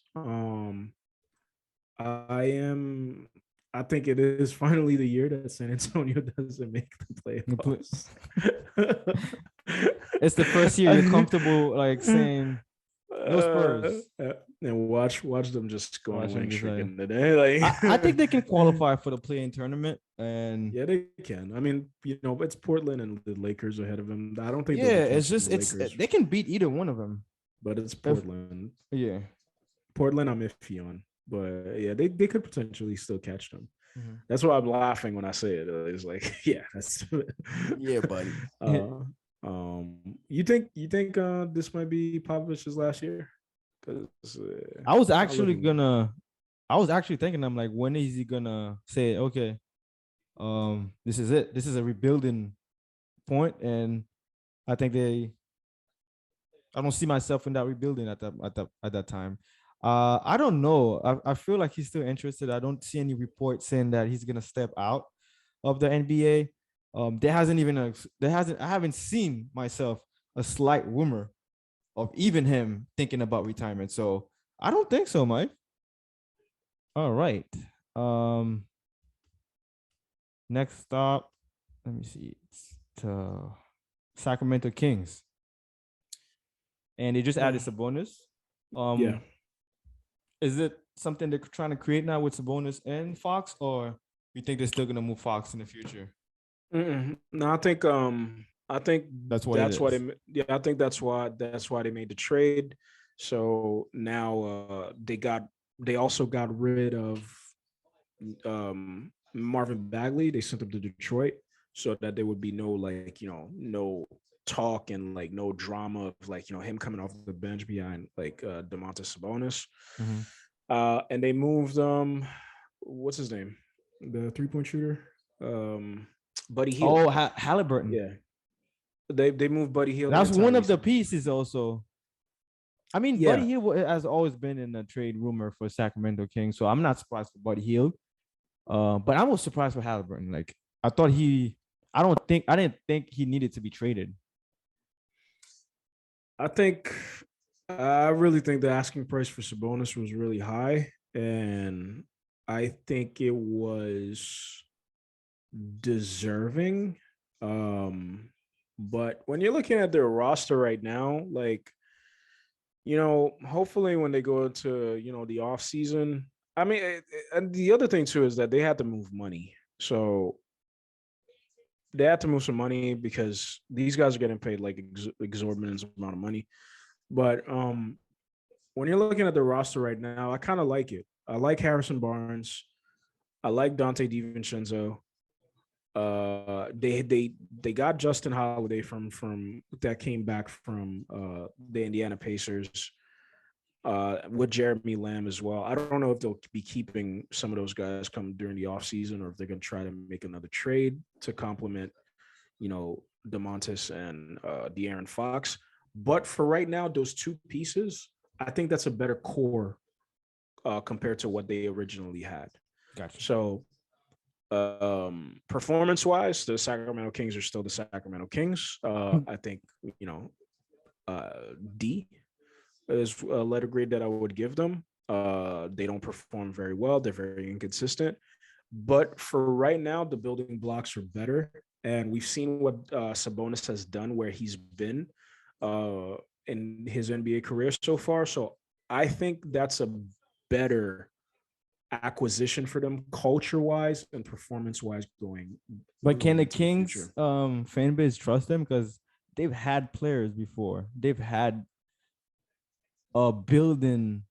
I am. I think it is finally the year that San Antonio doesn't make the playoffs. It's the first year you're comfortable, like saying no Spurs. And watch them just go on a winning streak in the day. Like I think they can qualify for the play-in tournament, and yeah, they can. I mean, it's Portland and the Lakers ahead of them. I don't think. Yeah, it's just they can beat either one of them. But it's Portland. Yeah, Portland, I'm iffy on. But yeah, they could potentially still catch them. Mm-hmm. That's why I'm laughing when I say it. It's like, yeah, that's yeah, buddy. You think this might be Popovich's last year? Because I was actually thinking, I'm like, when is he gonna say, okay, this is it. This is a rebuilding point, and I think I don't see myself in that rebuilding at that time. I don't know. I feel like he's still interested. I don't see any reports saying that he's gonna step out of the NBA. I haven't seen myself a slight rumor of even him thinking about retirement. So I don't think so, Mike. All right. Next stop. Let me see. It's the Sacramento Kings. And they just added Sabonis. Yeah. Is it something they're trying to create now with Sabonis and Fox, or you think they're still gonna move Fox in the future? No, I think that's why I think that's why they made the trade. So now they also got rid of Marvin Bagley. They sent him to Detroit so that there would be no talk and like no drama of him coming off the bench behind Domantas Sabonis. Mm-hmm. And they moved what's his name, the 3-point shooter, Buddy Hield. Oh, Halliburton. Yeah, they moved Buddy Hield. That's one of the pieces also. I mean, yeah. Buddy Hield has always been in a trade rumor for Sacramento Kings, so I'm not surprised for Buddy Hield. But I was surprised for Halliburton. Like I didn't think he needed to be traded. I really think the asking price for Sabonis was really high, and I think it was deserving. But when you're looking at their roster right now, hopefully when they go into the off season, I mean, and the other thing too is that they had to move money, so they had to move some money because these guys are getting paid like exorbitant amount of money. But when you're looking at the roster right now, I kind of like it. I like Harrison Barnes. I like Dante DiVincenzo. They got Justin Holiday from that came back from the Indiana Pacers with Jeremy Lamb as well. I don't know if they'll be keeping some of those guys come during the offseason or if they're going to try to make another trade to complement, DeMontis and De'Aaron Fox. But for right now, those two pieces, I think that's a better core compared to what they originally had. Gotcha. So performance-wise, the Sacramento Kings are still the Sacramento Kings. I think, D is a letter grade that I would give them. They don't perform very well. They're very inconsistent. But for right now, the building blocks are better. And we've seen what Sabonis has done where he's been in his NBA career so far. So I think that's a better acquisition for them culture-wise and performance-wise going. But can the Kings fan base trust them? Because they've had players before. They've had a building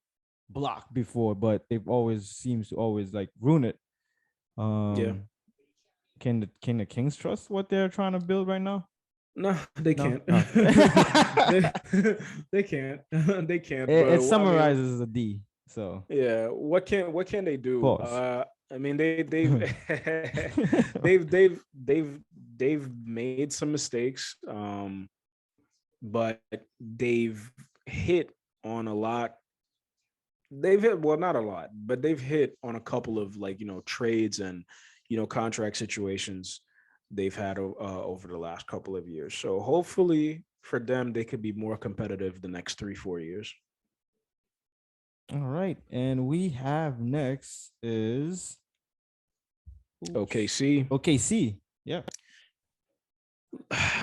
block before, but they've always seems to always like ruin it. Yeah. Can the Kings trust what they're trying to build right now? No, they can't. No. They can't. They can't. It summarizes a D. So yeah, what can they do? Pause. I mean, they've they've made some mistakes, but they've hit on a lot. They've hit not a lot, but they've hit on a couple of trades and contract situations they've had over the last couple of years. So hopefully for them, they could be more competitive the next 3-4 years. All right, and we have next is OKC. OKC. Yeah.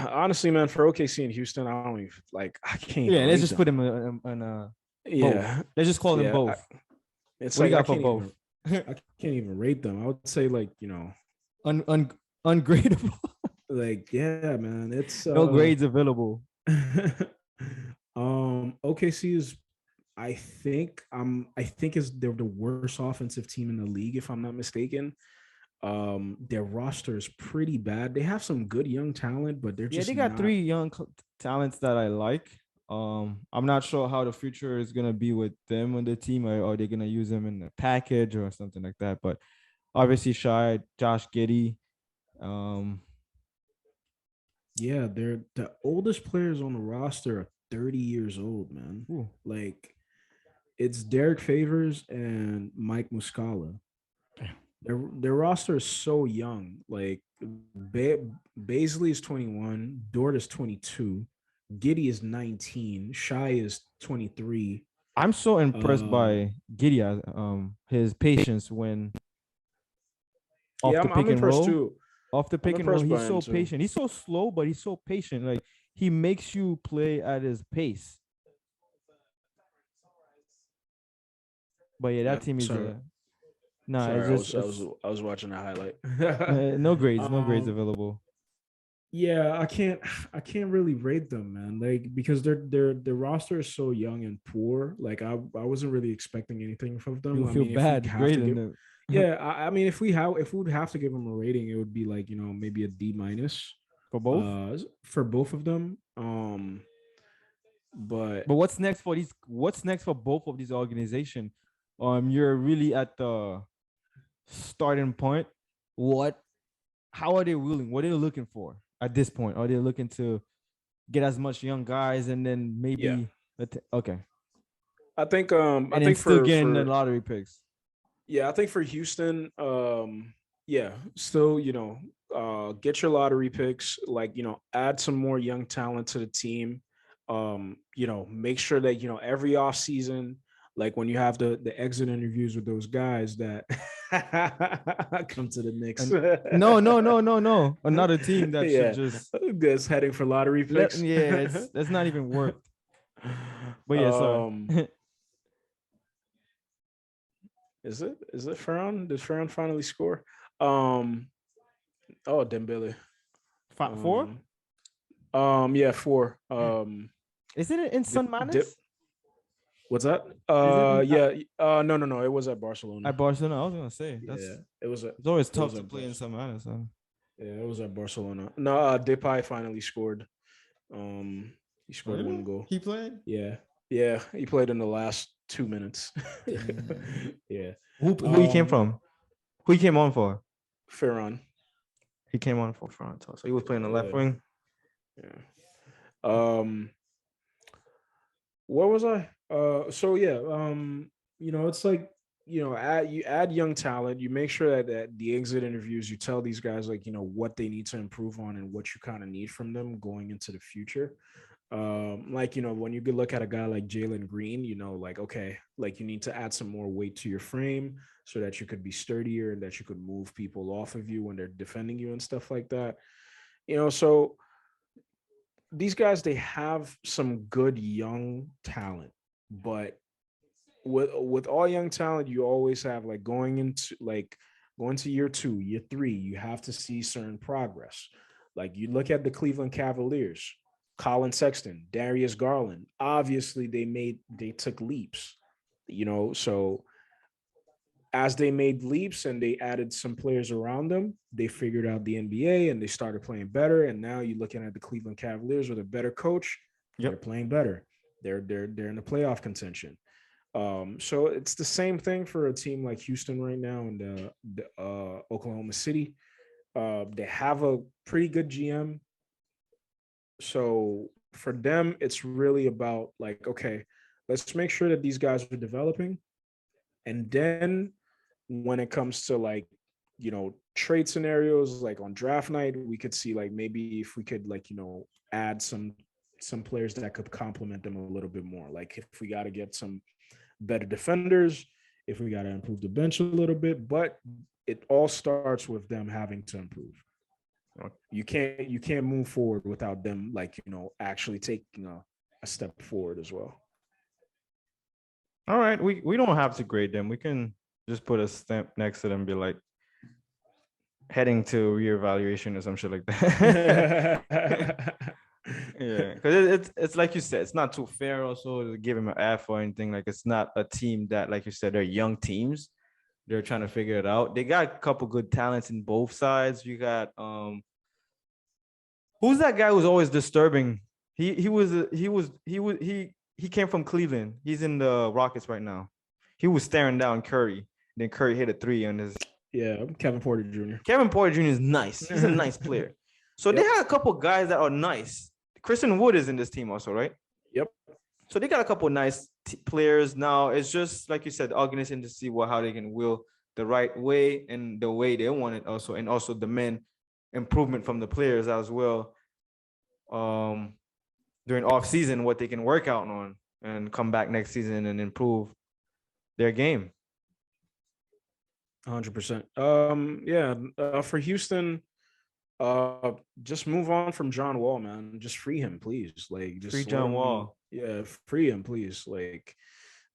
Honestly, man, for OKC and Houston, I don't even I can't. Yeah, let's just them. put them in Yeah. both. Let's just call them both. It's what do you got I for both? I can't even rate them. I would say ungradable. Yeah, man, it's no grades available. OKC is, I think they're the worst offensive team in the league, if I'm not mistaken. Their roster is pretty bad. They have some good young talent, but they got 3 young talents that I like. I'm not sure how the future is gonna be with them on the team, or are they gonna use them in the package or something like that? But obviously, Josh Giddey. Yeah, they're the oldest players on the roster are 30 years old, man. Ooh. It's Derek Favors and Mike Muscala. Their roster is so young. Baisley is 21, Dort is 22, Giddey is 19, Shai is 23. I'm so impressed by Giddey, his patience when off the pick and roll. Too. Off the pick and roll, he's so patient. He's so slow, but he's so patient. He makes you play at his pace. But yeah, that team is I was watching a highlight. No grades available. Yeah, I can't really rate them, man. Because their roster is so young and poor. I wasn't really expecting anything from them. You feel bad grading them. Yeah, I mean, if we would have to give them a rating, it would be maybe a D- for both. For both of them. But what's next for these? What's next for both of these organizations? You're really at the starting point. How are they willing? What are they looking for at this point? Are they looking to get as much young guys and then maybe okay? I think still getting the lottery picks. Yeah, I think for Houston, still, get your lottery picks, add some more young talent to the team. Make sure that, every off season, when you have the exit interviews with those guys that come to the Knicks. No. Another team that should just that's heading for lottery picks. That's not even worth. But yeah, sorry. Is it Ferran? Did Ferran finally score? Dembele. 4? 4. Is it in Sun Manis? What's that? No. It was at Barcelona. At Barcelona, I was gonna say it's always tough to play in Sun Manis. Huh? Yeah, it was at Barcelona. No, Depay finally scored. He scored 1 goal. He played? Yeah, he played in the last 2 minutes. Yeah. Who he came from? Who he came on for? Ferran. He came on for Ferran. So he was playing the left wing. Yeah. Where was I? It's you add young talent. You make sure that the exit interviews, you tell these guys what they need to improve on and what you kind of need from them going into the future. When you could look at a guy like Jalen Green, you need to add some more weight to your frame so that you could be sturdier and that you could move people off of you when they're defending you and stuff like that. So these guys, they have some good young talent, but with all young talent, you always have going into year 2, year 3, you have to see certain progress. You look at the Cleveland Cavaliers, Colin Sexton, Darius Garland, obviously they took leaps, so as they made leaps and they added some players around them, they figured out the NBA and they started playing better. And now you're looking at the Cleveland Cavaliers with a better coach. They're playing better. They're in the playoff contention. So it's the same thing for a team like Houston right now and the Oklahoma City. They have a pretty good GM. So for them, it's really about okay, let's make sure that these guys are developing. And then when it comes to trade scenarios, like on draft night, we could see like maybe if we could add some players that could complement them a little bit more. Like if we got to get some better defenders, if we got to improve the bench a little bit, but it all starts with them having to improve. You can't move forward without them actually taking a step forward as well. All right, we don't have to grade them. We can just put a stamp next to them and be like, heading to reevaluation or some shit like that. Yeah, because it's like you said, it's not too fair also to give him an F or anything. Like, it's not a team that, like you said, they're young teams. They're trying to figure it out. They got a couple good talents in both sides. You got who's that guy who's always disturbing? He came from Cleveland. He's in the Rockets right now. He was staring down Curry. Then Curry hit a 3 on his. Yeah, Kevin Porter Jr. Kevin Porter Jr. is nice. He's a nice player. So they had a couple guys that are nice. Christian Wood is in this team also, right? Yep. So they got a couple nice players. Now it's just like you said, the organization to see how they can will the right way and the way they want it also, and also demand improvement from the players as well. During off season, what they can work out on and come back next season and improve their game. 100%. For Houston, just move on from John Wall, man. Just free him, please. Like, just free John Wall. Yeah, free him, please. Like,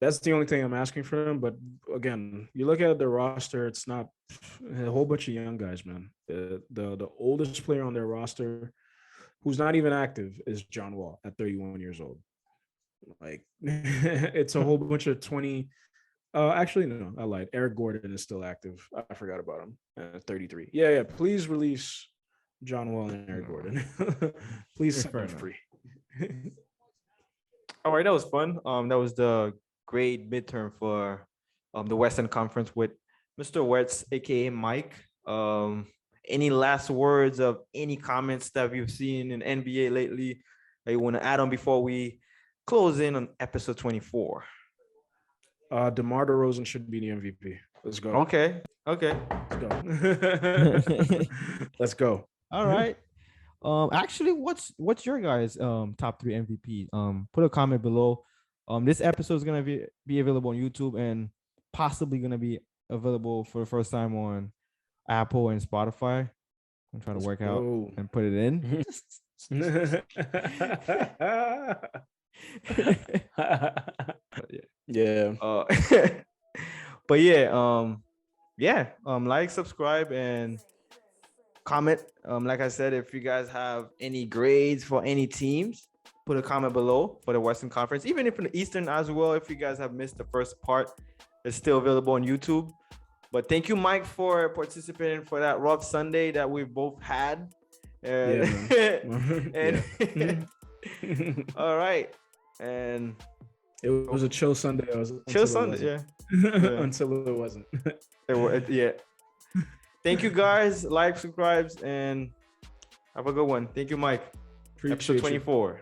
that's the only thing I'm asking for him. But again, you look at the roster, it's not a whole bunch of young guys, man. The oldest player on their roster, who's not even active, is John Wall at 31 years old. Like, it's a whole bunch of 20. Actually, no, I lied. Eric Gordon is still active. I forgot about him at 33. Yeah. Please release John Wall and Eric Gordon. Please set them free. All right, that was fun. That was the grade midterm for the Western Conference with Mr. Wetz, aka Mike. Any last words of any comments that you've seen in NBA lately that you want to add on before we close in on episode 24? DeMar DeRozan should be the MVP. Let's go. Okay. Let's go. Let's go. All right. Actually, what's your guys' top 3 MVP? Put a comment below. This episode is gonna be available on YouTube and possibly gonna be available for the first time on Apple and Spotify. I'm trying to work out and put it in. Yeah. But yeah, like, subscribe, and comment. Like I said, if you guys have any grades for any teams, put a comment below for the Western Conference. Even if in the Eastern as well, if you guys have missed the first part, it's still available on YouTube. But thank you, Mike, for participating for that rough Sunday that we both had. All right. And it was a chill Sunday. Chill Sunday, until it wasn't. Yeah. Thank you, guys. Like, subscribe, and have a good one. Thank you, Mike. Appreciate Episode 24.